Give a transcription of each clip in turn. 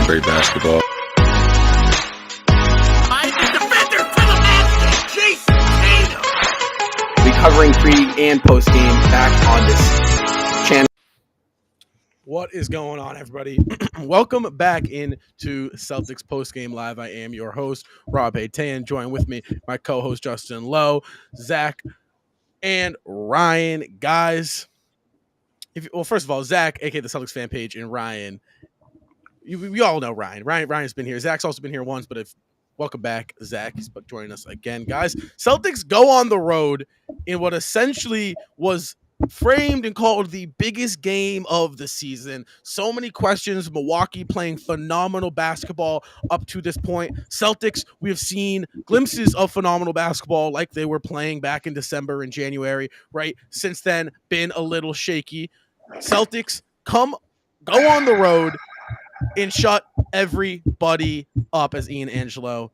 great basketball. We're covering pre and post game back on this channel. What is going on, everybody? Welcome back into Celtics Postgame Live. I am your host, Rob Haytan. Join with me, my co-host, Justin Lowe, Zach, and Ryan. Guys, first of all, Zach, aka the Celtics fan page, and Ryan, we all know Ryan. Ryan's been here. Zach's also been here once, but welcome back, Zach. He's joining us again, guys. Celtics go on the road in what essentially was framed and called the biggest game of the season. So many questions. Milwaukee playing phenomenal basketball up to this point. Celtics, we have seen glimpses of phenomenal basketball like they were playing back in December and January, right? Since then, been a little shaky. Celtics go on the road and shut everybody up as Ian Angelo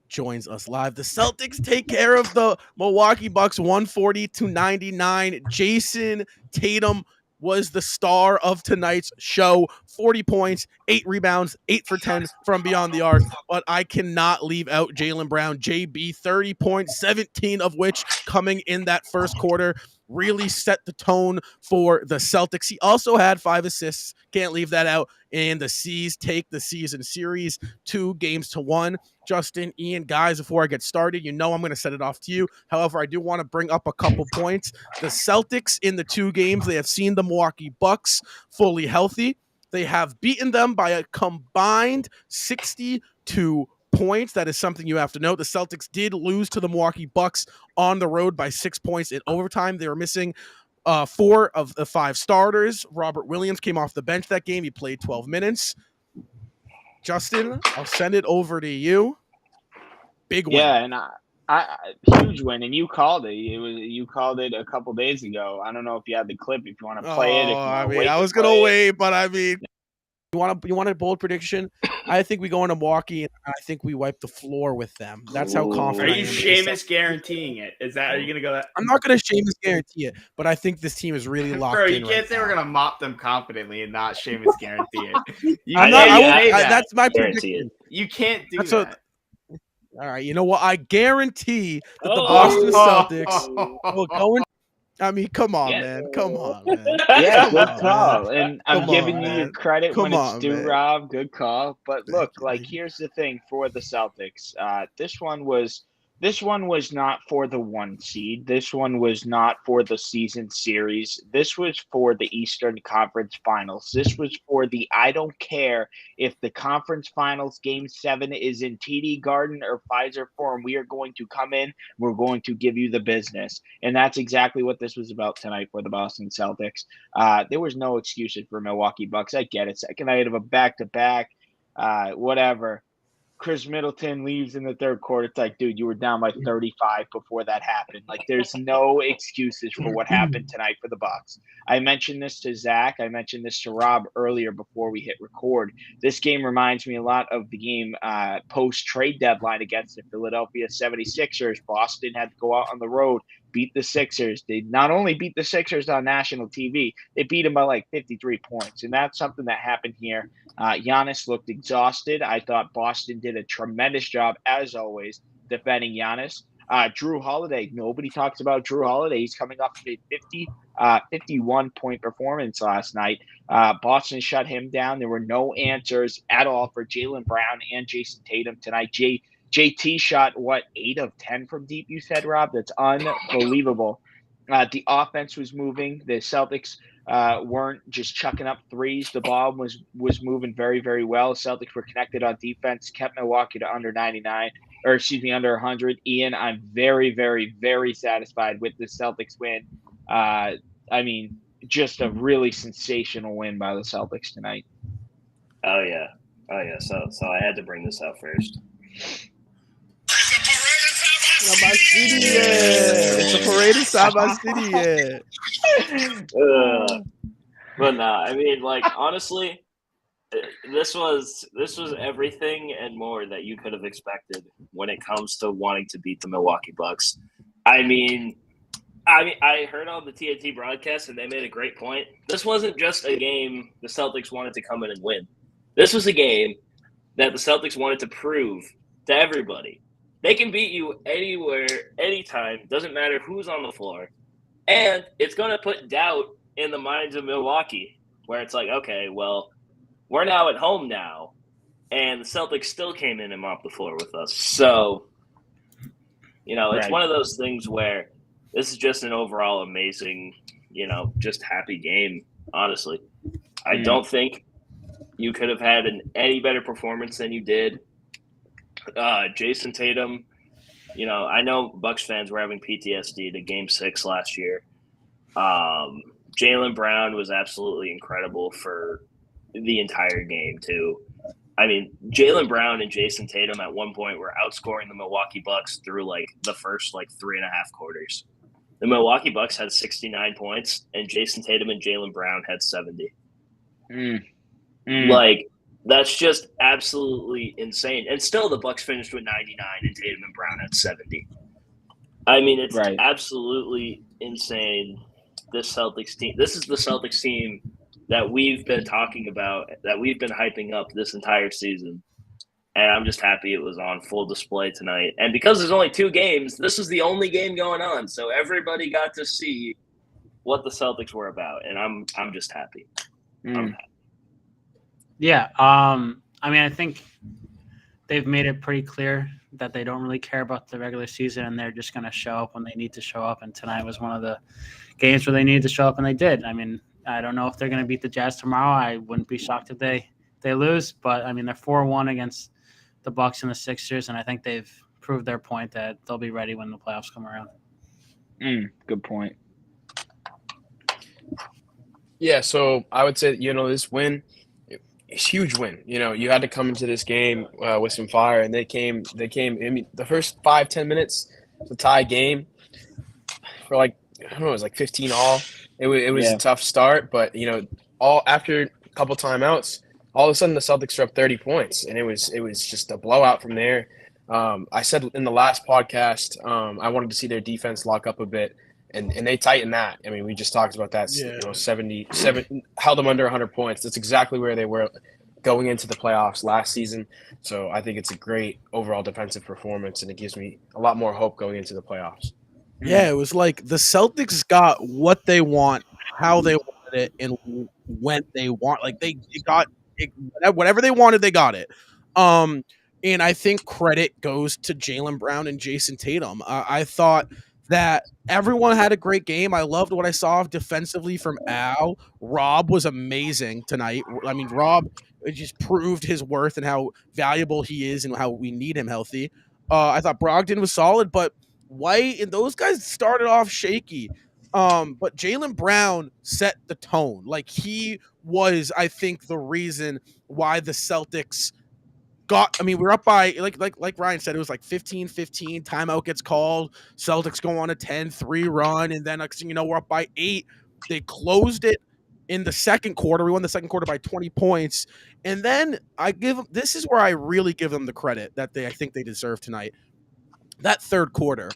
joins us live. The Celtics take care of the Milwaukee Bucks 140-99. Jason Tatum was the star of tonight's show. 40 points, 8 rebounds, 8 for 10 from beyond the arc. But I cannot leave out Jaylen Brown, JB, 30 points, 17 of which coming in that first quarter. Really set the tone for the Celtics. He also had 5 assists. Can't leave that out. And the C's take the season series 2-1. Justin, Ian, guys, before I get started, I'm going to set it off to you. However, I do want to bring up a couple points. The Celtics in the 2 games, they have seen the Milwaukee Bucks fully healthy. They have beaten them by a combined 62 points. That is something you have to know. The Celtics did lose to the Milwaukee Bucks on the road by 6 points in overtime. They were missing 4 of the 5 starters. Robert Williams came off the bench that game. He played 12 minutes. Justin, I'll send it over to you. Big win. Yeah, and I huge win, and you called it. You called it a couple days ago. I don't know if you had the clip. If you want to play it, I was gonna wait, but you want a bold prediction? I think we go into Milwaukee, and I think we wipe the floor with them. That's how confident. Are you Seamus guaranteeing it? Are you gonna go that? I'm not gonna Seamus guarantee it, but I think this team is really locked Bro, in. you can't say we're gonna mop them confidently and not Seamus guarantee it. That's my prediction. You can't do that. All right, you know what? I guarantee that the Boston Celtics will go in. I mean, come on, man. Come on, man. Yeah, good call. And I'm giving you your credit when it's due, Rob. Good call. But look, here's the thing for the Celtics. This one was not for the 1 seed. This one was not for the season series. This was for the Eastern Conference Finals. This was for the I don't care if the Conference Finals Game 7 is in TD Garden or Pfizer Forum. We are going to come in. We're going to give you the business. And that's exactly what this was about tonight for the Boston Celtics. There was no excuses for Milwaukee Bucks. I get it. Second night of a back-to-back, whatever. Chris Middleton leaves in the third quarter. It's like, dude, you were down by 35 before that happened. There's no excuses for what happened tonight for the Bucks. I mentioned this to Zach. I mentioned this to Rob earlier before we hit record. This game reminds me a lot of the game post-trade deadline against the Philadelphia 76ers. Boston had to go out on the road, beat the Sixers. They not only beat the Sixers on national TV, they beat them by 53 points. And that's something that happened here. Giannis looked exhausted. I thought Boston did a tremendous job, as always, defending Giannis. Drew Holiday, nobody talks about Drew Holiday. He's coming off of a 51-point performance last night. Boston shut him down. There were no answers at all for Jaylen Brown and Jason Tatum tonight. JT shot, 8 of 10 from deep, you said, Rob? That's unbelievable. The offense was moving. The Celtics weren't just chucking up threes. The ball was moving very, very well. Celtics were connected on defense, kept Milwaukee to under 100. Ian, I'm very, very, very satisfied with the Celtics win. Just a really sensational win by the Celtics tonight. Oh, yeah. So I had to bring this up first. It's a parade inside my city, But no, honestly, this was everything and more that you could have expected when it comes to wanting to beat the Milwaukee Bucks. I heard on the TNT broadcast, and they made a great point. This wasn't just a game the Celtics wanted to come in and win. This was a game that the Celtics wanted to prove to everybody. They can beat you anywhere, anytime. Doesn't matter who's on the floor. And it's going to put doubt in the minds of Milwaukee, where it's like, okay, well, we're now at home now, and the Celtics still came in and mopped the floor with us. So, it's one of those things where this is just an overall amazing, just happy game, honestly. I don't think you could have had any better performance than you did. Jason Tatum, I know Bucks fans were having PTSD to Game 6 last year. Jaylen Brown was absolutely incredible for the entire game, too. I mean, Jaylen Brown and Jason Tatum at one point were outscoring the Milwaukee Bucks through, the first, 3.5 quarters. The Milwaukee Bucks had 69 points, and Jason Tatum and Jaylen Brown had 70. That's just absolutely insane. And still the Bucks finished with 99 and Tatum and Brown at 70. I mean, it's absolutely insane. This Celtics team. This is the Celtics team that we've been talking about, that we've been hyping up this entire season. And I'm just happy it was on full display tonight. And because there's only 2 games, this was the only game going on. So everybody got to see what the Celtics were about. And I'm just happy. I'm happy. Yeah. I think they've made it pretty clear that they don't really care about the regular season and they're just going to show up when they need to show up. And tonight was one of the games where they needed to show up, and they did. I mean, I don't know if they're going to beat the Jazz tomorrow. I wouldn't be shocked if they lose, but I mean, they're 4-1 against the Bucks and the Sixers, and I think they've proved their point that they'll be ready when the playoffs come around. Good point. Yeah, so I would say, this win, it's a huge win. You had to come into this game with some fire, and they came. I mean, the first 5-10 minutes, the tie game for it was 15 all. It was a tough start, but all after a couple timeouts, all of a sudden the Celtics were up 30 points, and it was just a blowout from there. I said in the last podcast, I wanted to see their defense lock up a bit, and they tightened that. I mean, we just talked about that. 77 held them under 100 points. That's exactly where they were going into the playoffs last season. So I think it's a great overall defensive performance, and it gives me a lot more hope going into the playoffs. Yeah, it was like the Celtics got what they want, how they wanted it, and when they want. They got it, whatever they wanted, they got it. And I think credit goes to Jaylen Brown and Jason Tatum. I thought that everyone had a great game. I loved what I saw defensively from Al. Rob was amazing tonight. I mean, Rob just proved his worth and how valuable he is and how we need him healthy. I thought Brogdon was solid, but White and those guys started off shaky. But Jaylen Brown set the tone. He was, I think, the reason why the Celtics we were up by, like Ryan said, it was 15-15. Timeout gets called. Celtics go on a 10-3 run, and then next thing you know, we're up by 8. They closed it in the second quarter. We won the second quarter by 20 points. And then this is where I really give them the credit that I think they deserve tonight. That third quarter.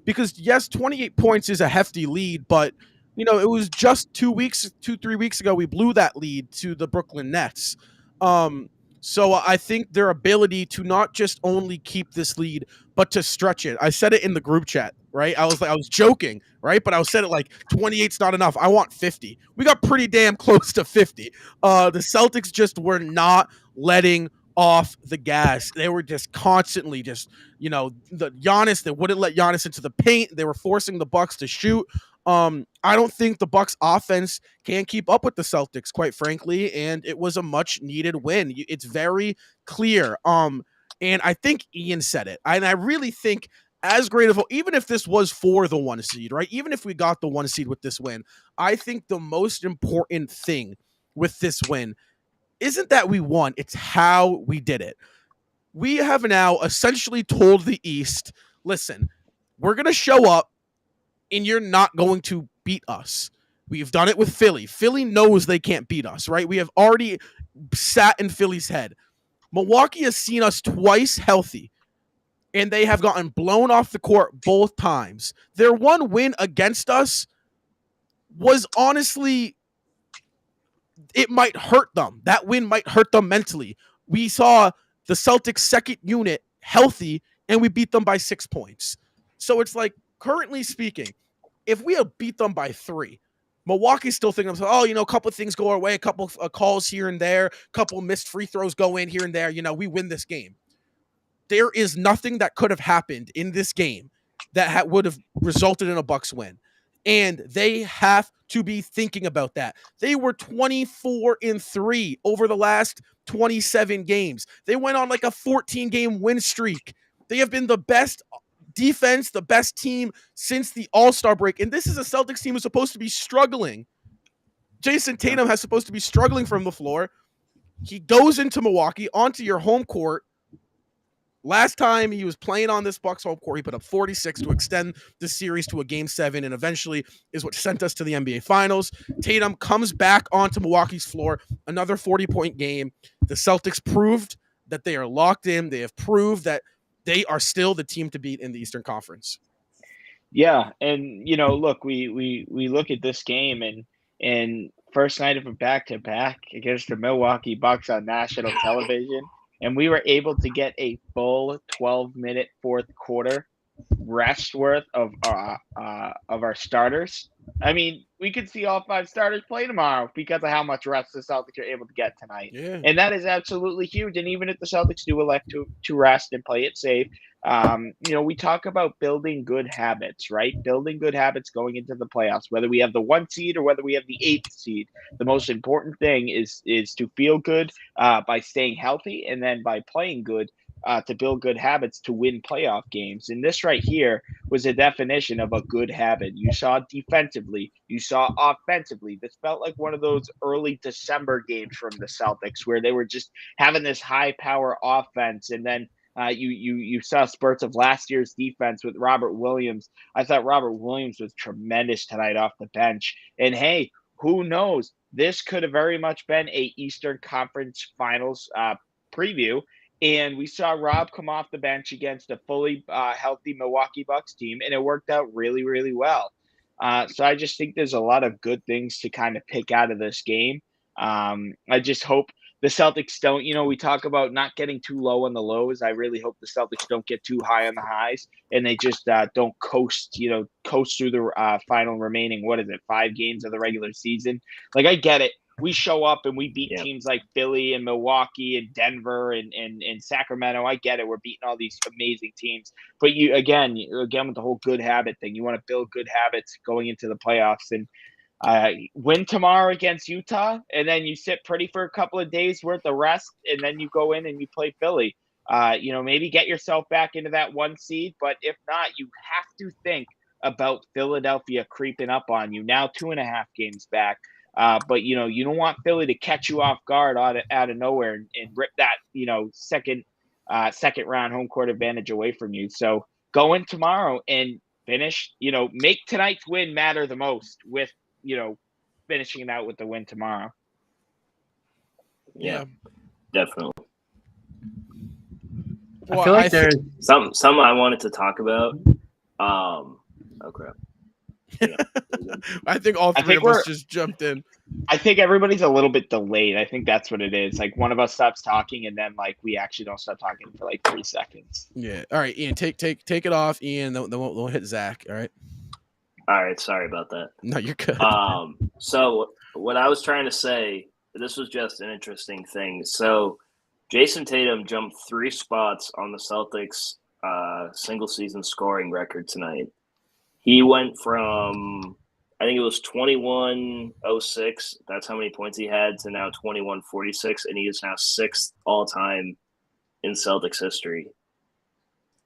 Because yes, 28 points is a hefty lead, but it was just 2-3 weeks ago we blew that lead to the Brooklyn Nets. So I think their ability to not just only keep this lead, but to stretch it. I said it in the group chat, right? I was joking, right? But I said it 28's not enough. I want 50. We got pretty damn close to 50. The Celtics just were not letting off the gas. They were just constantly the Giannis, they wouldn't let Giannis into the paint. They were forcing the Bucks to shoot. I don't think the Bucks offense can keep up with the Celtics, quite frankly, and it was a much needed win. It's very clear. And I think Ian said it. And I really think as great of even if this was for the 1 seed, right? Even if we got the 1 seed with this win, I think the most important thing with this win isn't that we won, it's how we did it. We have now essentially told the East, listen, we're going to show up and you're not going to beat us. We've done it with Philly. Philly knows they can't beat us, right? We have already sat in Philly's head. Milwaukee has seen us twice healthy, and they have gotten blown off the court both times. Their one win against us was honestly, it might hurt them. That win might hurt them mentally. we saw the Celtics second unit healthy and we beat them by 6 points. So it's like, currently speaking, if we had beat them by 3, Milwaukee's still thinking, a couple of things go our way, a couple of calls here and there, a couple of missed free throws go in here and there, we win this game. There is nothing that could have happened in this game that would have resulted in a Bucks win. And they have to be thinking about that. They were 24-3 over the last 27 games. They went on like a 14-game win streak. They have been the best defense, the best team since the All-Star break. And this is a Celtics team who's supposed to be struggling. Jason Tatum has supposed to be struggling from the floor. He goes into Milwaukee, onto your home court. Last time he was playing on this Bucks home court, he put up 46 to extend the series to a Game 7, and eventually is what sent us to the NBA Finals. Tatum comes back onto Milwaukee's floor, another 40-point game. The Celtics proved that they are locked in. They have proved that they are still the team to beat in the Eastern Conference. Yeah, and look, we look at this game and first night of a back-to-back against the Milwaukee Bucks on national television. And we were able to get a full 12-minute fourth quarter rest worth of our starters. I mean, we could see all 5 starters play tomorrow because of how much rest the Celtics are able to get tonight. Yeah. And that is absolutely huge. And even if the Celtics do elect to rest and play it safe, we talk about building good habits, right? Building good habits going into the playoffs, whether we have the 1 seed or whether we have the 8th seed. The most important thing is to feel good by staying healthy, and then by playing good to build good habits to win playoff games. And this right here was a definition of a good habit. You saw defensively, you saw offensively. This felt like one of those early December games from the Celtics where they were just having this high power offense. And then you saw spurts of last year's defense with Robert Williams. I thought Robert Williams was tremendous tonight off the bench. And hey, who knows? This could have very much been a Eastern Conference Finals preview. And we saw Rob come off the bench against a fully healthy Milwaukee Bucks team, and it worked out really, really well. So I just think there's a lot of good things to kind of pick out of this game. I just hope the Celtics don't, we talk about not getting too low on the lows. I really hope the Celtics don't get too high on the highs, and they just don't coast through the final remaining, 5 games of the regular season. Like, I get it. We show up and we beat teams like Philly and Milwaukee and Denver and Sacramento. I get it. We're beating all these amazing teams. But you again with the whole good habit thing, you want to build good habits going into the playoffs. And win tomorrow against Utah, and then you sit pretty for a couple of days worth of rest, and then you go in and you play Philly. Maybe get yourself back into that 1 seed. But if not, you have to think about Philadelphia creeping up on you now, 2.5 games back. But you don't want Philly to catch you off guard out of nowhere and rip that second round home court advantage away from you. So go in tomorrow and finish. Make tonight's win matter the most with finishing it out with the win tomorrow. Yeah, definitely. I feel like there's some I wanted to talk about. Oh crap. Yeah. I think all 3 of us just jumped in. I think everybody's a little bit delayed. I think that's what it is. Like, one of us stops talking, and then we actually don't stop talking for 3 seconds. Yeah. All right, Ian, take it off, Ian. Then we'll hit Zach. All right. All right. Sorry about that. No, you're good. So what I was trying to say, this was just an interesting thing. So Jason Tatum jumped 3 spots on the Celtics single season scoring record tonight. He went from, I think it was 21.06. That's how many points he had, to now 21.46, and he is now 6th all time in Celtics history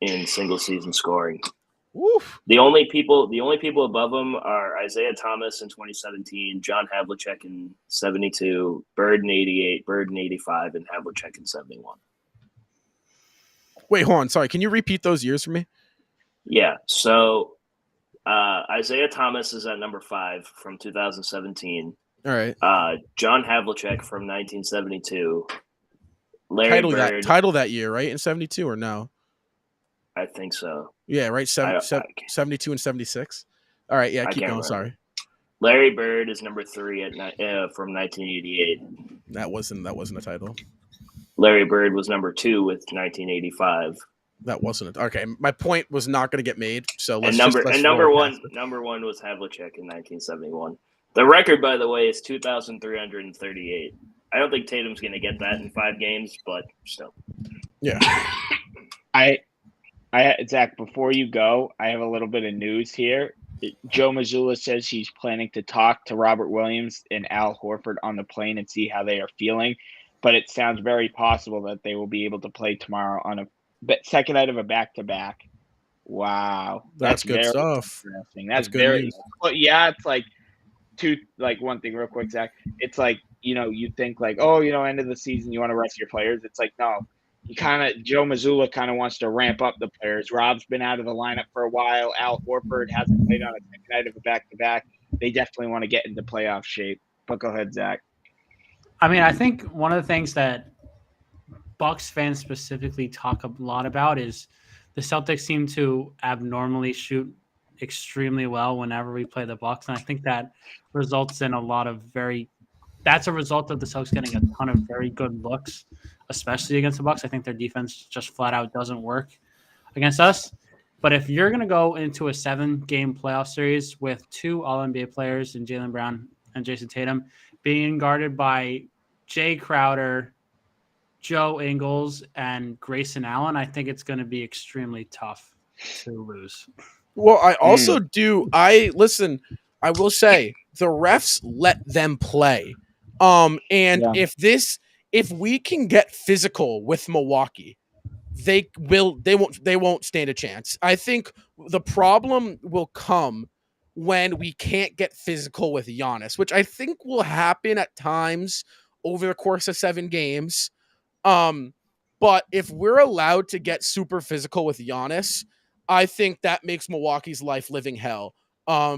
in single season scoring. Woof. The only people above him are Isaiah Thomas in 2017, John Havlicek in 72, Bird in 88, Bird in 85, and Havlicek in 71. Wait, hold on. Sorry, can you repeat those years for me? Yeah. So Isaiah Thomas is at number 5 from 2017. All right. John Havlicek from 1972. Larry Bird. Title that year, right? In 72 or no? I think so. Yeah, right. 72 and 76. All right. Yeah, keep going. Remember. Sorry. Larry Bird is number 3 from 1988. That wasn't a title. Larry Bird was number 2 with 1985. That wasn't it. Okay, my point was not going to get made. So let's number roll one past it. number 1 was Havlicek in 1971. The record, by the way, is 2,338. I don't think Tatum's going to get that in 5 games, but still. Yeah. Zach, before you go, I have a little bit of news here. Joe Mazzulla says he's planning to talk to Robert Williams and Al Horford on the plane and see how they are feeling. But it sounds very possible that they will be able to play tomorrow on a second night of a back-to-back. Wow. That's good stuff. Interesting. That's good very news. Well, yeah, it's like one thing real quick, Zach. It's like, you think like, end of the season, you want to rest your players. It's like, no. Joe Mazzulla kind of wants to ramp up the players. Rob's been out of the lineup for a while. Al Horford hasn't played on a second night of a back-to-back. They definitely want to get into playoff shape. But go ahead, Zach. I mean, I think one of the things that Bucks fans specifically talk a lot about is the Celtics seem to abnormally shoot extremely well whenever we play the Bucks, and I think that results in a lot of that's a result of the Celtics getting a ton of very good looks, especially against the Bucks. I think their defense just flat out doesn't work against us. But if you're going to go into a 7-game playoff series with 2 All-NBA players in Jaylen Brown and Jason Tatum being guarded by Jay Crowder, Joe Ingles, and Grayson Allen, I think it's going to be extremely tough to lose. Well, I also I will say the refs let them play. If we can get physical with Milwaukee, they won't stand a chance. I think the problem will come when we can't get physical with Giannis, which I think will happen at times over the course of 7 games. But if we're allowed to get super physical with Giannis, I think that makes Milwaukee's life living hell.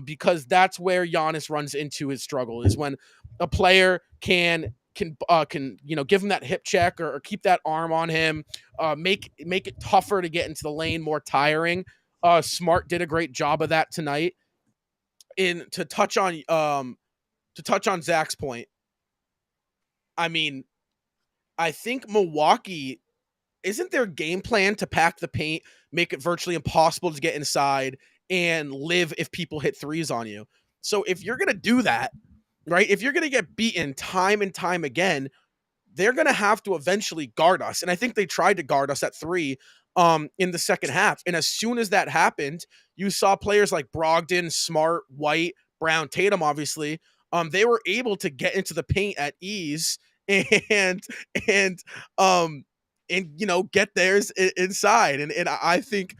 Because that's where Giannis runs into his struggle, is when a player can give him that hip check or keep that arm on him, make it tougher to get into the lane, more tiring. Smart did a great job of that tonight. To touch on Zach's point, I mean, I think Milwaukee, isn't their game plan to pack the paint, make it virtually impossible to get inside, and live if people hit threes on you? So if you're going to do that, right, if you're going to get beaten time and time again, they're going to have to eventually guard us. And I think they tried to guard us at 3 in the second half. And as soon as that happened, you saw players like Brogdon, Smart, White, Brown, Tatum, obviously, they were able to get into the paint at ease and get theirs inside. And I think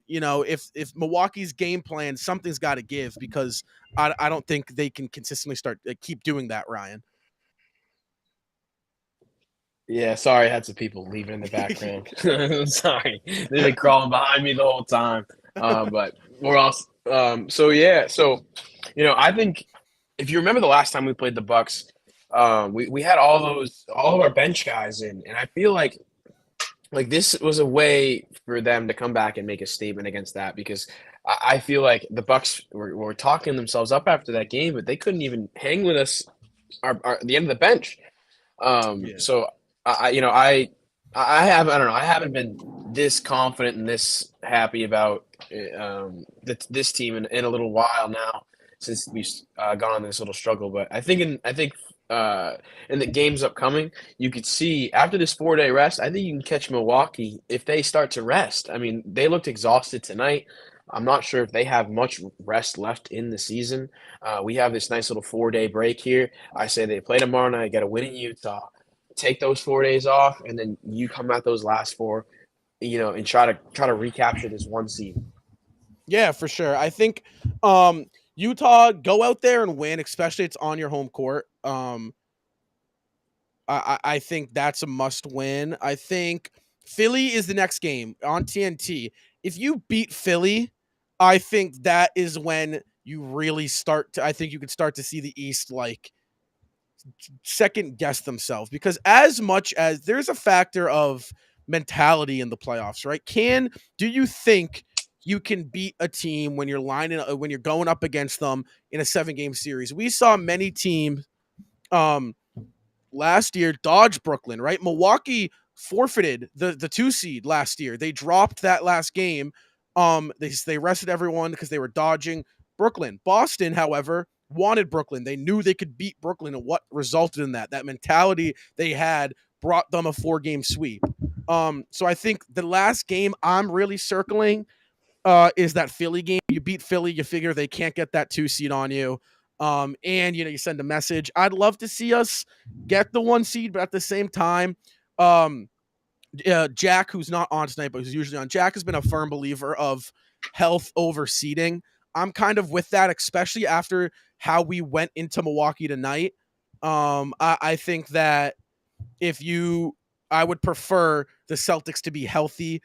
if Milwaukee's game plan, something's got to give, because I don't think they can consistently keep doing that, Ryan. Yeah, sorry, I had some people leaving in the background. Sorry, they've been crawling behind me the whole time. But we're all I think if you remember the last time we played the Bucks, we had all of our bench guys in, and I feel like this was a way for them to come back and make a statement against that, because I feel like the Bucks were talking themselves up after that game, but they couldn't even hang with us the end of the bench. So I haven't been this confident and this happy about this team in a little while now, since we've gone on this little struggle. But I think in the games upcoming, you could see after this 4-day rest, I think you can catch Milwaukee if they start to rest. I mean, they looked exhausted tonight. I'm not sure if they have much rest left in the season. We have this nice little 4-day break here. I say they play tomorrow night, get a win in Utah, take those 4 days off, and then you come out those last 4, and try to recapture this 1 seed. Yeah, for sure. I think Utah, go out there and win, especially it's on your home court. I think that's a must win. I think Philly is the next game on TNT. If you beat Philly, I think that is when you really I think you could start to see the East second guess themselves, because as much as there's a factor of mentality in the playoffs, right? Do you think you can beat a team when you're going up against them in a 7-game series? We saw many teams last year dodged Brooklyn, right? Milwaukee forfeited the 2 seed last year. They dropped that last game. They rested everyone because they were dodging Brooklyn. Boston, however, wanted Brooklyn. They knew they could beat Brooklyn, and what resulted in that mentality they had brought them a 4-game sweep. So I think the last game I'm really circling is that Philly game. You beat Philly, you figure they can't get that 2 seed on you. And you send a message. I'd love to see us get the 1 seed, but at the same time, Jack, who's not on tonight, but who's usually on, Jack has been a firm believer of health over seeding. I'm kind of with that, especially after how we went into Milwaukee tonight. I think that I would prefer the Celtics to be healthy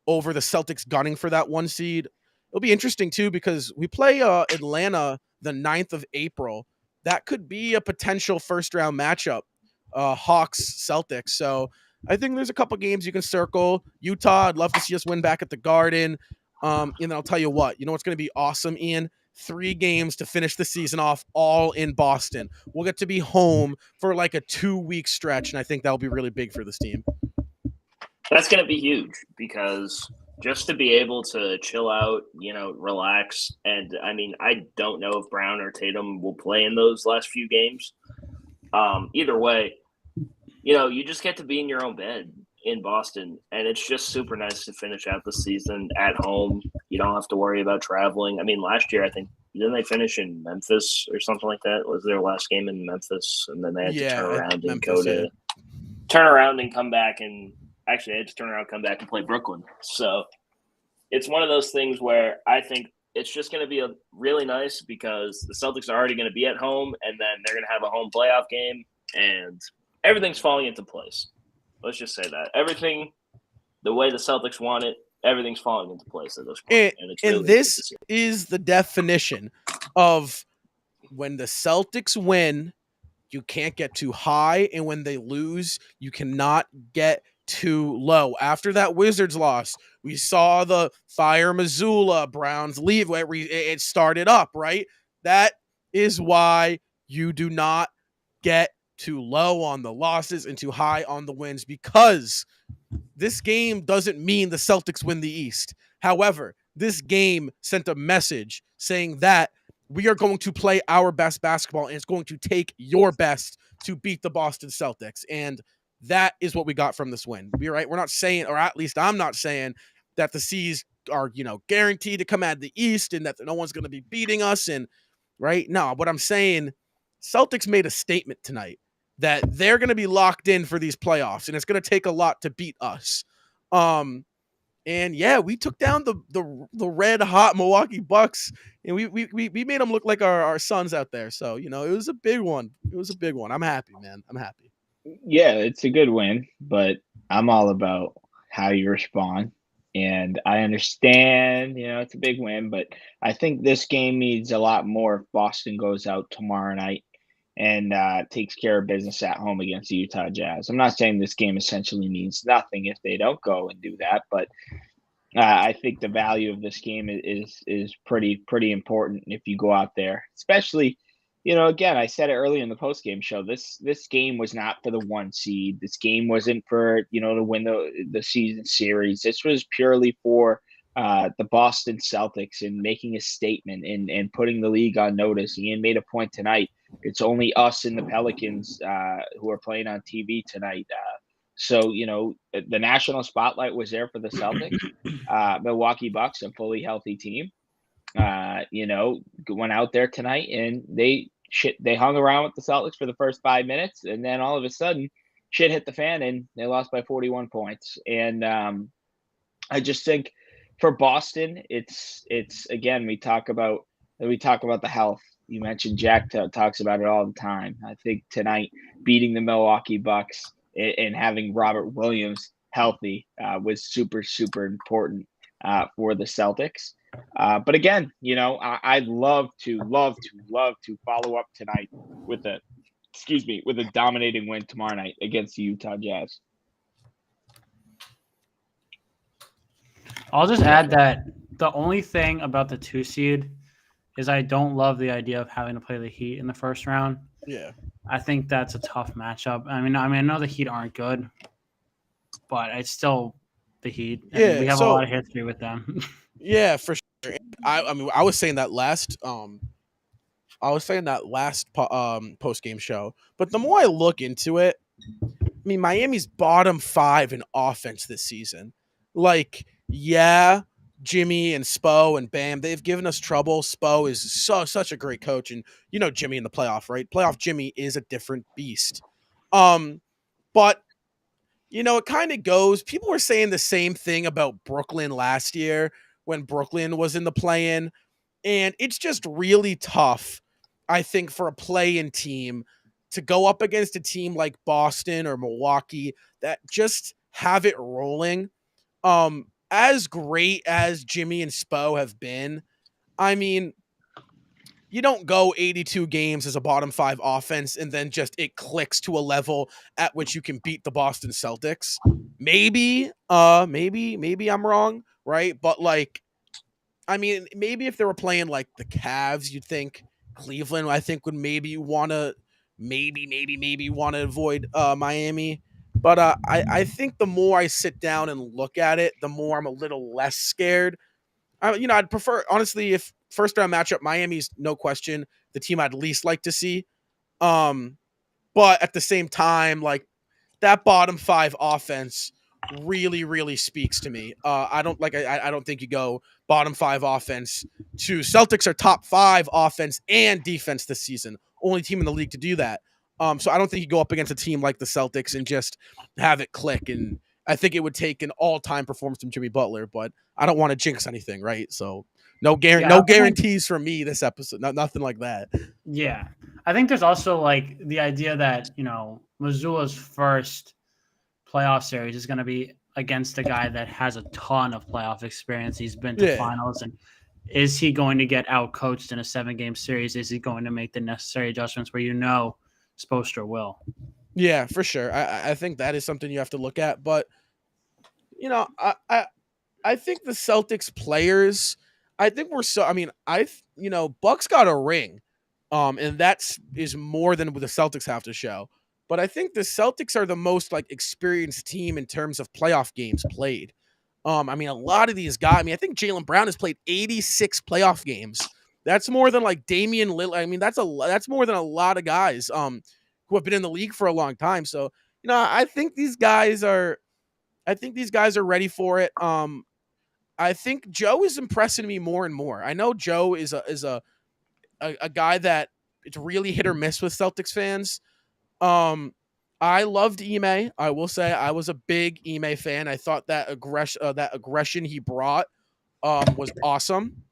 over the Celtics gunning for that 1 seed. It'll be interesting too, because we play Atlanta the 9th of April. That could be a potential first round matchup, Hawks Celtics. So I think there's a couple games you can circle. Utah, I'd love to see us win back at the Garden. And I'll tell you what's going to be awesome, Ian? 3 games to finish the season off, all in Boston. We'll get to be home for like a 2-week stretch, and I think that'll be really big for this team. That's going to be huge, because just to be able to chill out, relax. And I mean, I don't know if Brown or Tatum will play in those last few games. Either way, you just get to be in your own bed in Boston, and it's just super nice to finish out the season at home. You don't have to worry about traveling. I mean, last year, I think, didn't they finish in Memphis or something like that? Was their last game in Memphis? And then they had to turn around and turn around and come back, and actually they had to turn around, come back and play Brooklyn. So it's one of those things where I think it's just going to be really nice, because the Celtics are already going to be at home, and then they're going to have a home playoff game, and everything's falling into place. Let's just say that. Everything, the way the Celtics want it, everything's falling into place at this point. And this is the definition of when the Celtics win, you can't get too high, and when they lose, you cannot get too low. After that Wizards loss, we saw the fire Missoula, Browns leave, where it started up, right? That is why you do not get too low on the losses and too high on the wins, because this game doesn't mean the Celtics win the East. However, this game sent a message saying that we are going to play our best basketball, and it's going to take your best to beat the Boston Celtics. And that is what we got from this win. We're right. We're not saying, or at least I'm not saying, that the C's are, guaranteed to come out of the East and that no one's going to be beating us. And right now, what I'm saying, Celtics made a statement tonight that they're going to be locked in for these playoffs, and it's going to take a lot to beat us. And yeah, we took down the red hot Milwaukee Bucks, and we made them look like our sons out there. So, it was a big one. I'm happy, man. I'm happy. Yeah, it's a good win, but I'm all about how you respond. And I understand, it's a big win, but I think this game needs a lot more if Boston goes out tomorrow night and takes care of business at home against the Utah Jazz. I'm not saying this game essentially means nothing if they don't go and do that, but I think the value of this game is pretty important if you go out there, especially, again, I said it earlier in the postgame show. This game was not for the 1 seed. This game wasn't for to win the season series. This was purely for the Boston Celtics and making a statement and putting the league on notice. Ian made a point tonight. It's only us and the Pelicans who are playing on TV tonight. So, the national spotlight was there for the Celtics. Milwaukee Bucks, a fully healthy team, went out there tonight and they hung around with the Celtics for the first 5 minutes. And then all of a sudden shit hit the fan and they lost by 41 points. And I just think for Boston, it's again, we talk about the health. You mentioned Jack talks about it all the time. I think tonight beating the Milwaukee Bucks and having Robert Williams healthy was super, super important for the Celtics. But again, I'd love to follow up tonight with a dominating win tomorrow night against the Utah Jazz. I'll just add that the only thing about the 2 seed is I don't love the idea of having to play the Heat in the first round. Yeah. I think that's a tough matchup. I mean, I know the Heat aren't good, but it's still the Heat. And we have a lot of history with them. Yeah, for sure. I mean, I was saying that last post game show, but the more I look into it, I mean, Miami's bottom 5 in offense this season. Like, yeah, Jimmy and Spo and Bam, they've given us trouble. Spo is such a great coach, and you know Jimmy in the playoff, right? Playoff Jimmy is a different beast. But you know, it kind of goes. People were saying the same thing about Brooklyn last year when Brooklyn was in the play-in, and it's just really tough, I think, for a play-in team to go up against a team like Boston or Milwaukee that just have it rolling. As great as Jimmy and Spo have been, I mean, you don't go 82 games as a bottom 5 offense and then just it clicks to a level at which you can beat the Boston Celtics. Maybe I'm wrong, right? But like, I mean, maybe if they were playing like the Cavs, you'd think Cleveland, I think, would maybe want to want to avoid Miami. But I think the more I sit down and look at it, the more I'm a little less scared. I'd prefer, honestly, if first round matchup, Miami's no question the team I'd least like to see. But at the same time, like that bottom 5 offense really speaks to me. I don't think you go bottom 5 offense to Celtics are top 5 offense and defense this season. Only team in the league to do that. So I don't think you go up against a team like the Celtics and just have it click. And I think it would take an all-time performance from Jimmy Butler, but I don't want to jinx anything, right? So no guarantees from me this episode. Nothing like that. Yeah. I think there's also like the idea that, you know, Missoula's first playoff series is going to be against a guy that has a ton of playoff experience. He's been to finals. And is he going to get out coached in a 7-game series? Is he going to make the necessary adjustments where, you know, Spoelstra will? Yeah, for sure. I think that is something you have to look at. But, you know, I think the Celtics players, I think Bucks got a ring. And is more than what the Celtics have to show. But I think the Celtics are the most like experienced team in terms of playoff games played. I mean, a lot of these guys. I mean, I think Jaylen Brown has played 86 playoff games. That's more than like Damian Lillard. I mean, that's more than a lot of guys who have been in the league for a long time. So, you know, I think these guys are ready for it. I think Joe is impressing me more and more. I know Joe is a guy that it's really hit or miss with Celtics fans. I loved Ime. I will say I was a big Ime fan. I thought that aggression he brought was awesome.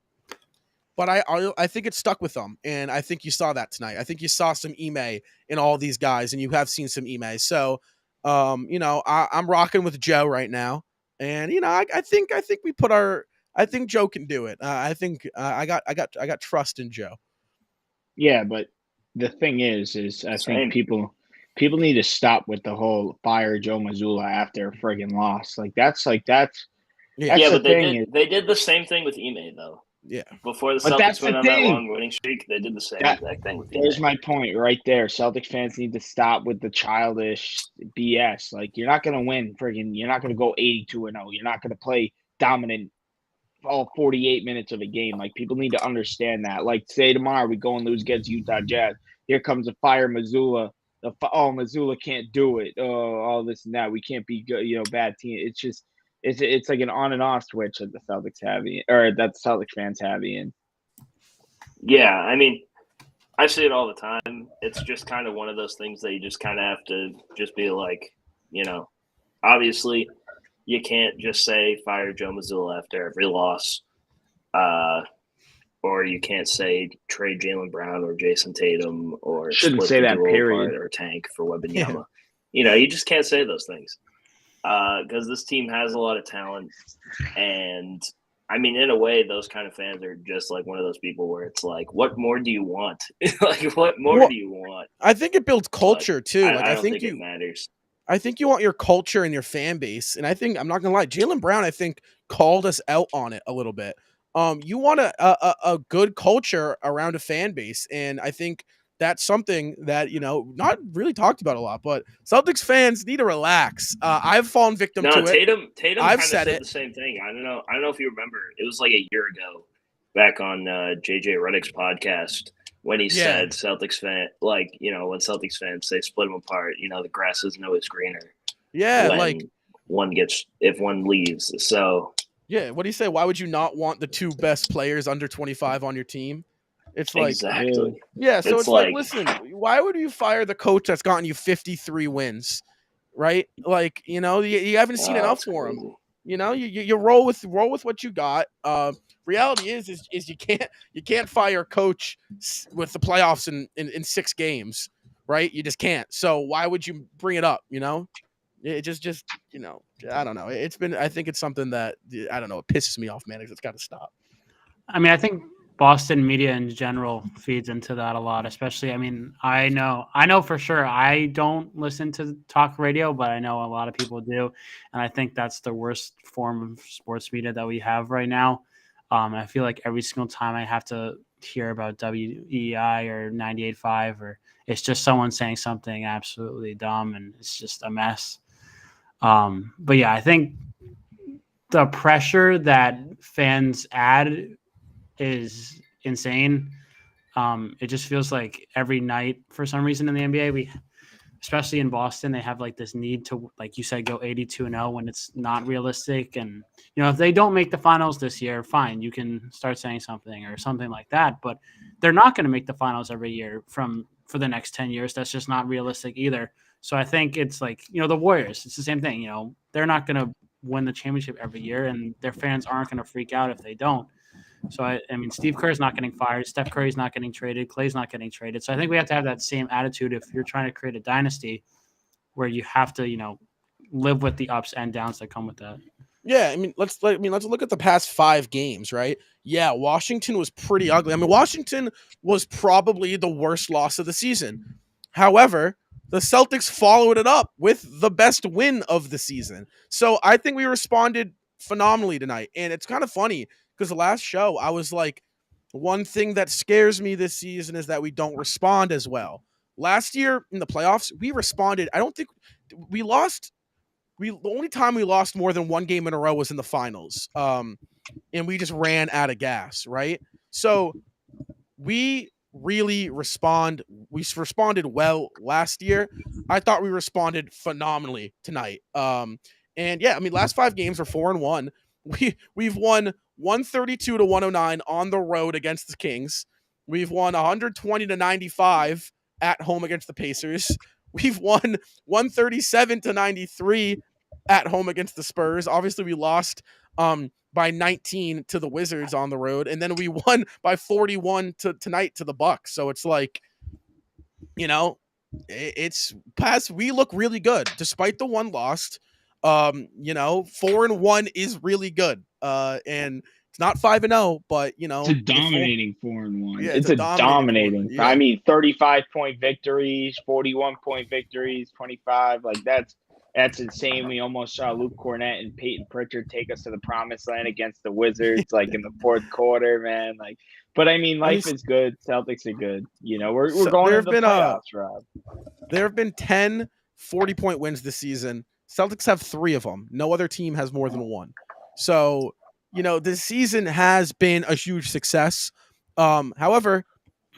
But I think it stuck with them, and I think you saw that tonight. I think you saw some Ime in all these guys, and you have seen some Ime. So, you know, I'm rocking with Joe right now, and you know, I think I think Joe can do it. I think I got trust in Joe. Yeah, but the thing is I think people need to stop with the whole fire Joe Mazzulla after a friggin' loss. That's yeah, but they did the same thing with Ime though. Yeah. Before the Celtics went on that long winning streak, they did the same exact thing with Ime. There's my point right there. Celtics fans need to stop with the childish BS. Like, you're not gonna win you're not gonna go 82-0. You're not gonna play dominant all 48 minutes of a game. Like, people need to understand that. Like, say tomorrow we go and lose against Utah Jazz. Here comes a fire Mazzulla. Mazzulla can't do it. Oh, all this and that. We can't be good, bad team. It's just it's like an on and off switch that the Celtics have, or that the Celtics fans have, Ian. Yeah, I mean, I see it all the time. It's just kind of one of those things that you just kind of have to just be like, obviously you can't just say fire Joe Mazzulla after every loss, or you can't say trade Jaylen Brown or Jason Tatum or shouldn't say that period or tank for Wembanyama. Yeah. You just can't say those things because this team has a lot of talent, and I mean, in a way, those kind of fans are just like one of those people where it's like, what more do you want? Like, what more do you want? I think it builds culture too. I think it matters. I think you want your culture and your fan base. And I think, I'm not going to lie, Jaylen Brown, I think, called us out on it a little bit. You want a good culture around a fan base. And I think that's something that, not really talked about a lot, but Celtics fans need to relax. I've fallen victim to it. Tatum I've kind of said said the same thing. I don't know if you remember. It was like a year ago back on JJ Redick's podcast when he said Celtics fan, when Celtics fans say split them apart, the grass isn't always greener. Yeah, if one leaves. So yeah, what do you say? Why would you not want the two best players under 25 on your team? It's like exactly. Yeah, so it's like, listen, why would you fire the coach that's gotten you 53 wins, right? Like, you haven't seen enough for him. You roll with what you got. Reality is you can't fire a coach with the playoffs in 6 games, right? You just can't. So why would you bring it up? It just I don't know. I think it's something that I don't know. It pisses me off, man. It's got to stop. I mean, I think Boston media in general feeds into that a lot, especially, I know for sure I don't listen to talk radio, but I know a lot of people do. And I think that's the worst form of sports media that we have right now. I feel like every single time I have to hear about WEI or 98.5, or it's just someone saying something absolutely dumb and it's just a mess. But yeah, I think the pressure that fans add is insane. It just feels like every night for some reason in the NBA, especially in Boston, they have like this need to, like you said, go 82-0 when it's not realistic. And, if they don't make the finals this year, fine, you can start saying something or something like that. But they're not going to make the finals every year for the next 10 years. That's just not realistic either. So I think it's like, the Warriors, it's the same thing. They're not going to win the championship every year, and their fans aren't going to freak out if they don't. So, I mean, Steve Kerr's not getting fired. Steph Curry's not getting traded. Clay's not getting traded. So I think we have to have that same attitude if you're trying to create a dynasty where you have to, live with the ups and downs that come with that. Yeah, let's look at the past 5 games, right? Yeah, Washington was pretty ugly. Washington was probably the worst loss of the season. However, the Celtics followed it up with the best win of the season. So I think we responded phenomenally tonight. And it's kind of funny because the last show, I was like, one thing that scares me this season is that we don't respond as well. Last year in the playoffs, we responded. I don't think we lost. The only time we lost more than 1 game in a row was in the finals. And we just ran out of gas, right? So we really responded well last year. I thought we responded phenomenally tonight. And yeah, last 5 games are 4-1. We've won 132-109 on the road against the Kings. We've won 120-95 at home against the Pacers. We've won 137-93 at home against the Spurs. Obviously, we lost by 19 to the Wizards on the road, and then we won by 41 tonight to the Bucks. So it's like, it's past. We look really good despite the 1 loss. 4-1 is really good. And it's not 5-0, but it's a dominating 4-1. Yeah, it's a dominating. Yeah. 35-point victories, 41-point victories, 25. Like that's insane. We almost saw Luke Cornett and Peyton Pritchard take us to the promised land against the Wizards, like in the 4th quarter, man. Like, but life is good. Celtics are good. We're going into the playoffs, Rob. There have been 10 40-point wins this season. Celtics have 3 of them. No other team has more than 1. So, this season has been a huge success. However,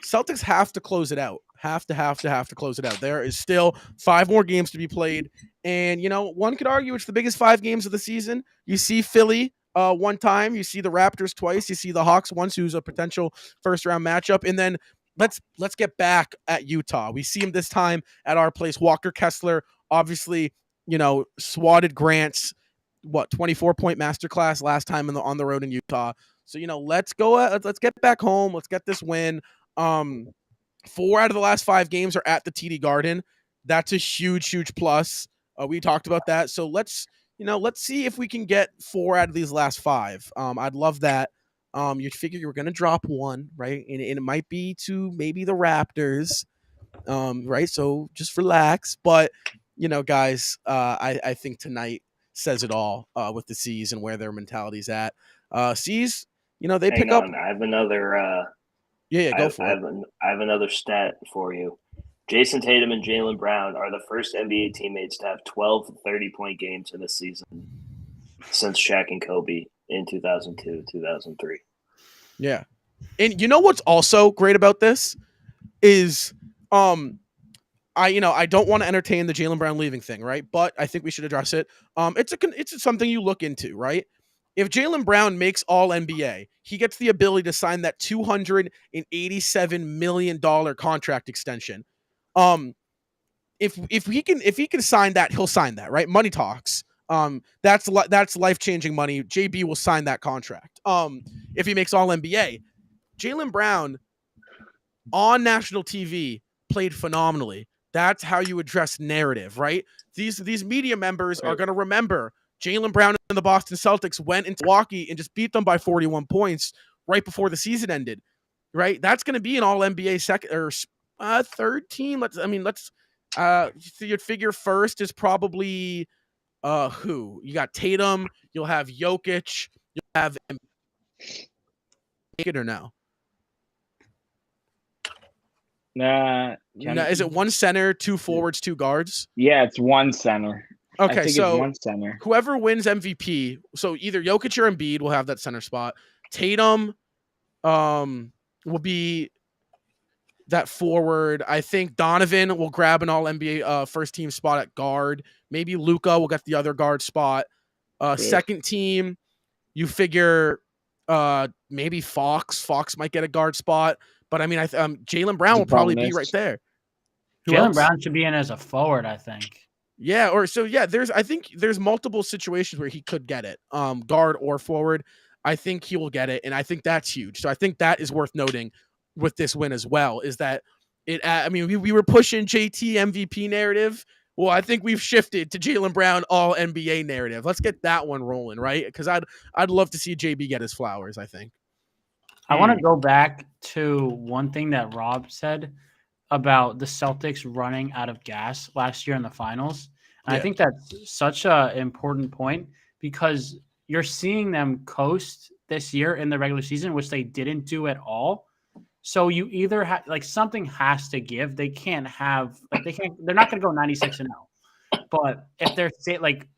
Celtics have to close it out. Have to close it out. There is still 5 more games to be played. And, one could argue it's the biggest 5 games of the season. You see Philly 1 time. You see the Raptors twice. You see the Hawks once, who's a potential first-round matchup. And then let's get back at Utah. We see him this time at our place. Walker Kessler, obviously, swatted Grant's 24-point masterclass last time on the road in Utah. So let's get back home. Let's get this win. 4 out of the last 5 games are at the TD Garden. That's a huge plus. We talked about that. So let's see if we can get 4 out of these last 5. I'd love that. You figure you were going to drop 1, right? And it might be to maybe the Raptors, right? So just relax. But, guys, I think tonight says it all with the C's and where their mentality's at. C's, they pick up. I have another Yeah, go for it. I have another stat for you. Jason Tatum and Jaylen Brown are the first NBA teammates to have 12 30-point games in a season since Shaq and Kobe in 2002, 2003. Yeah. And you know what's also great about this is I don't want to entertain the Jaylen Brown leaving thing, right? But I think we should address it. It's something you look into, right? If Jaylen Brown makes All NBA, he gets the ability to sign that $287 million contract extension. If he can sign that, he'll sign that, right? Money talks. That's life-changing money. JB will sign that contract. If he makes All NBA, Jaylen Brown on national TV played phenomenally. That's how you address narrative, right? These media members are going to remember Jaylen Brown and the Boston Celtics went into Milwaukee and just beat them by 41 points right before the season ended, right? That's going to be an All NBA second or third team. You'd figure first is probably who? You got Tatum, you'll have Jokic, you'll have it or no? Nah. Is it one center, two forwards, two guards? Yeah, it's one center. Okay, I think so it's one center. Whoever wins MVP, so either Jokic or Embiid will have that center spot. Tatum will be that forward. I think Donovan will grab an All NBA first team spot at guard. Maybe Luka will get the other guard spot. Second team, you figure maybe Fox. Fox might get a guard spot. But I mean, Jaylen Brown will probably be right there. Jaylen Brown should be in as a forward, I think. Yeah, I think there's multiple situations where he could get it, guard or forward. I think he will get it, and I think that's huge. So I think that is worth noting with this win as well. Is that it? I mean, we were pushing JT MVP narrative. Well, I think we've shifted to Jaylen Brown All NBA narrative. Let's get that one rolling, right? Because I'd love to see JB get his flowers. I think. I want to go back to one thing that Rob said about the Celtics running out of gas last year in the finals. And I think that's such an important point because you're seeing them coast this year in the regular season, which they didn't do at all. So you either have something has to give. They can't have they're not going to go 96-0. But if they're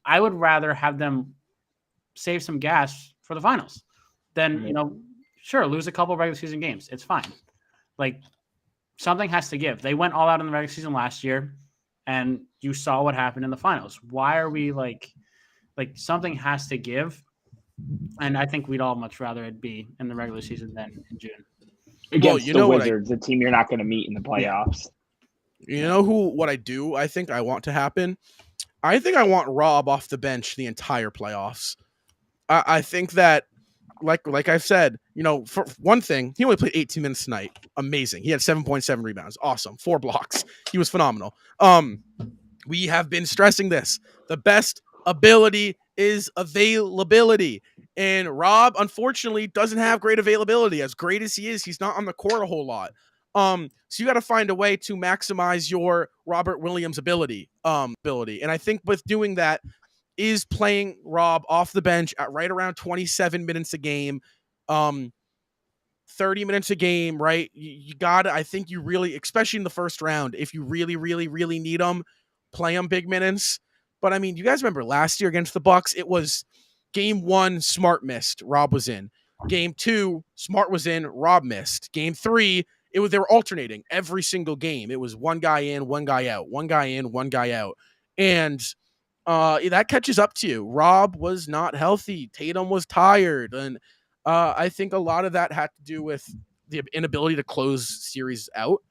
I would rather have them save some gas for the finals than, sure, lose a couple of regular season games. It's fine. Something has to give. They went all out in the regular season last year, and you saw what happened in the finals. Why are we something has to give? And I think we'd all much rather it be in the regular season than in June. Against the Wizards, the team you're not going to meet in the playoffs. You know what I think I want to happen? I think I want Rob off the bench the entire playoffs. I think that like I've said, for one thing, he only played 18 minutes tonight. Amazing. He had 7.7 rebounds. Awesome. 4 blocks. He was phenomenal. We have been stressing this. The best ability is availability. And Rob, unfortunately, doesn't have great availability. As great as he is, he's not on the court a whole lot. So you got to find a way to maximize your Robert Williams ability. And I think with doing that, is playing Rob off the bench at right around 27 minutes a game, 30 minutes a game, right? You got to, I think you really, especially in the first round, if you really, really, really need them, play them big minutes. But I mean, you guys remember last year against the Bucks, it was game 1, Smart missed, Rob was in. Game 2, Smart was in, Rob missed. Game 3, they were alternating every single game. It was one guy in, one guy out, one guy in, one guy out. And that catches up to you. Rob was not healthy. Tatum was tired. And I think a lot of that had to do with the inability to close series out.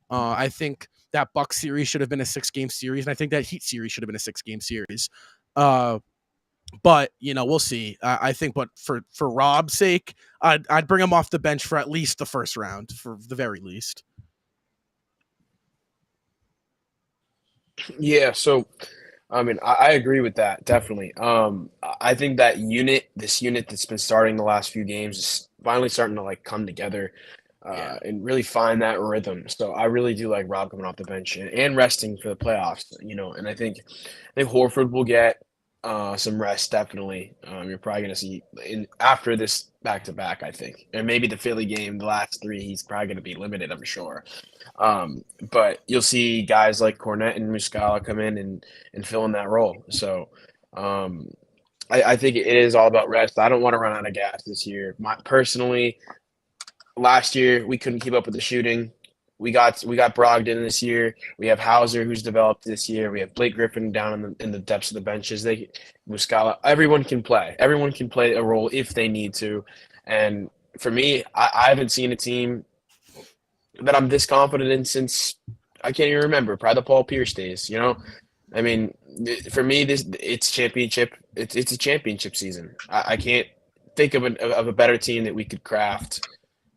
I think that Bucks series should have been a 6-game series. And I think that Heat series should have been a 6-game series. But, we'll see. I think, but for Rob's sake, I'd bring him off the bench for at least the first round, for the very least. Yeah, so I mean, I agree with that, definitely. I think that this unit that's been starting the last few games is finally starting to come together and really find that rhythm. So I really do like Rob coming off the bench and resting for the playoffs, and I think Horford will get some rest, definitely. You're probably going to see after this back-to-back, I think. And maybe the Philly game, the last 3, he's probably going to be limited, I'm sure. But you'll see guys like Cornette and Muscala come in and fill in that role. So I think it is all about rest. I don't want to run out of gas this year. Personally, last year we couldn't keep up with the shooting. We got Brogdon this year. We have Hauser, who's developed this year. We have Blake Griffin down in the depths of the benches. Muscala. Everyone can play. Everyone can play a role if they need to. And for me, I haven't seen a team that I'm this confident in since I can't even remember. Probably the Paul Pierce days. You know, I mean, for me, it's championship. It's a championship season. I can't think of a better team that we could craft.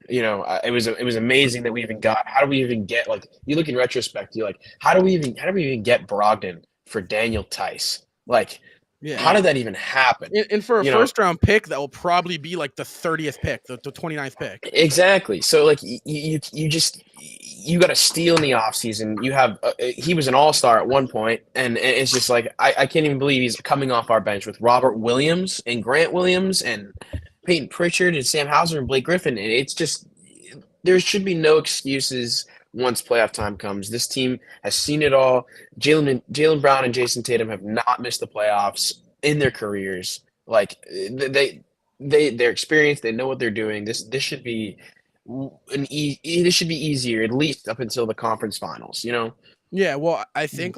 You know, it was amazing that we even got. How do we even get, like, you look in retrospect, you're like, how do we even get Brogdon for Daniel Tice? Like, how did that even happen? And for a first round pick, that will probably be like the 30th pick, the 29th pick. Exactly. So like you got to steal in the offseason. You have he was an all-star at one point, and it's just like I can't even believe he's coming off our bench with Robert Williams and Grant Williams and Peyton Pritchard and Sam Hauser and Blake Griffin. And it's just, there should be no excuses once playoff time comes. This team has seen it all. Jaylen Brown and Jason Tatum have not missed the playoffs in their careers. Like they're experienced. They know what they're doing. This should be this should be easier, at least up until the conference finals. You know? Yeah. Well, I think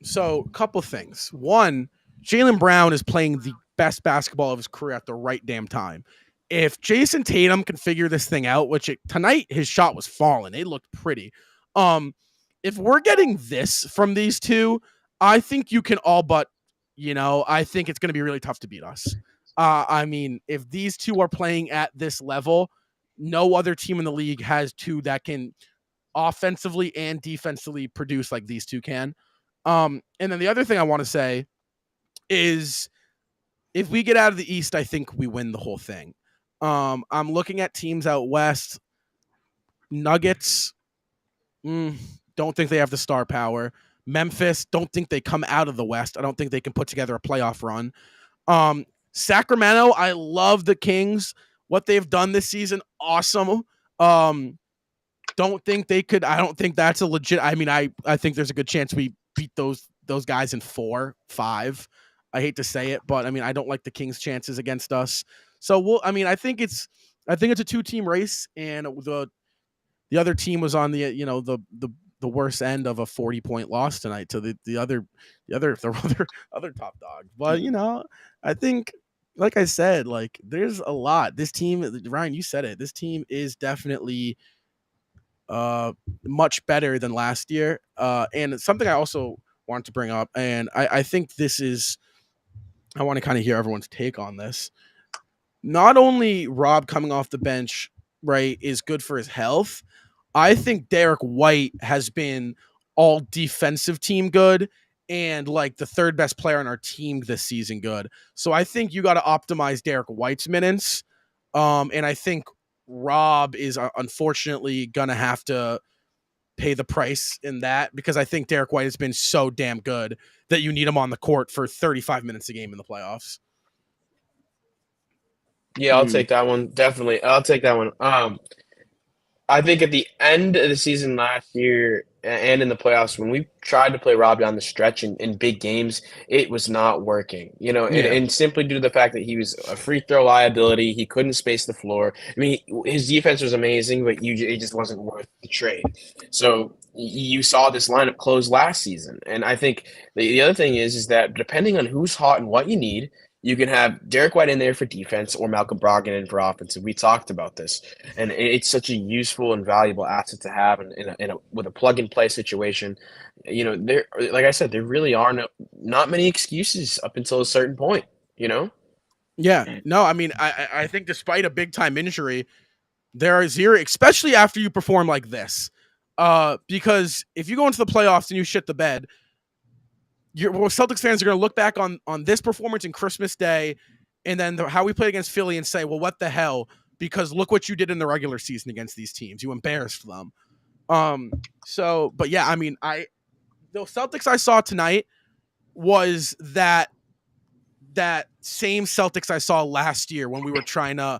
so. A couple things. One, Jaylen Brown is playing the best basketball of his career at the right damn time. If Jason Tatum can figure this thing out, tonight his shot was falling, it looked pretty. If we're getting this from these two, I think you can all but, I think it's going to be really tough to beat us. I mean, if these two are playing at this level, no other team in the league has two that can offensively and defensively produce like these two can. And then the other thing I want to say is, if we get out of the East, I think we win the whole thing. I'm looking at teams out West. Nuggets, don't think they have the star power. Memphis, don't think they come out of the West. I don't think they can put together a playoff run. Sacramento, I love the Kings. What they've done this season, awesome. Don't think they could. I don't think that's a legit. I mean, I think there's a good chance we beat those guys in 4, 5. I hate to say it, but I mean, I don't like the Kings' chances against us. So I think it's a 2-team race, and the other team was on the the worst end of a 40-point loss tonight to the other top dog. But I think, like I said, like there's a lot. This team, Ryan, you said it. This team is definitely much better than last year. And something I also want to bring up, and I think this is, I want to kind of hear everyone's take on this. Not only Rob coming off the bench, right, is good for his health, I think Derek White has been all defensive team good and like the third best player on our team this season good. So I think you got to optimize Derek White's minutes. And I think Rob is unfortunately going to have to pay the price in that, because I think Derek White has been so damn good that you need him on the court for 35 minutes a game in the playoffs. Yeah, I'll take that one. Definitely. I'll take that one. I think at the end of the season last year and in the playoffs, when we tried to play Rob down the stretch in big games, it was not working, and simply due to the fact that he was a free throw liability. He couldn't space the floor. I mean, his defense was amazing, but it just wasn't worth the trade. So you saw this lineup close last season. And I think the other thing is that depending on who's hot and what you need, you can have Derek White in there for defense or Malcolm Brogdon in for offense. We talked about this, and it's such a useful and valuable asset to have with a plug-and-play situation. There, like I said, there really are not many excuses up until a certain point. Yeah, no, I mean, I think despite a big-time injury, there are zero, especially after you perform like this, because if you go into the playoffs and you shit the bed, Celtics fans are going to look back on this performance in Christmas Day and then how we played against Philly and say, well, what the hell? Because look what you did in the regular season against these teams. You embarrassed them. But yeah, I mean, the Celtics I saw tonight, was that same Celtics I saw last year when we were trying to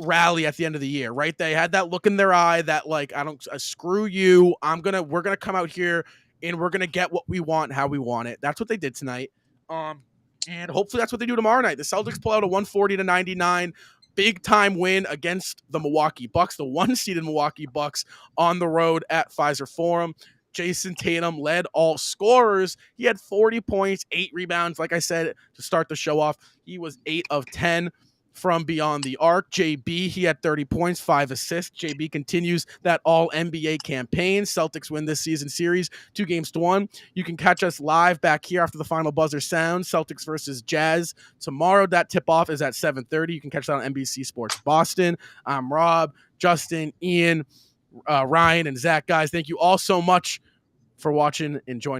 rally at the end of the year, right? They had that look in their eye that like, I don't screw you. We're gonna come out here and we're gonna get what we want, how we want it. That's what they did tonight. And hopefully that's what they do tomorrow night. The Celtics pull out a 140-99 big time win against the Milwaukee Bucks, the 1-seeded Milwaukee Bucks on the road at Pfizer Forum. Jason Tatum led all scorers. He had 40 points, 8 rebounds. Like I said, to start the show off, he was 8 of 10 from beyond the arc. JB, he had 30 points, 5 assists. JB continues that all-NBA campaign. Celtics win this season series 2-1. You can catch us live back here after the final buzzer sounds. Celtics versus Jazz tomorrow. That tip-off is at 7:30. You can catch that on NBC Sports Boston. I'm Rob, Justin, Ian, Ryan, and Zach. Guys, thank you all so much for watching and joining.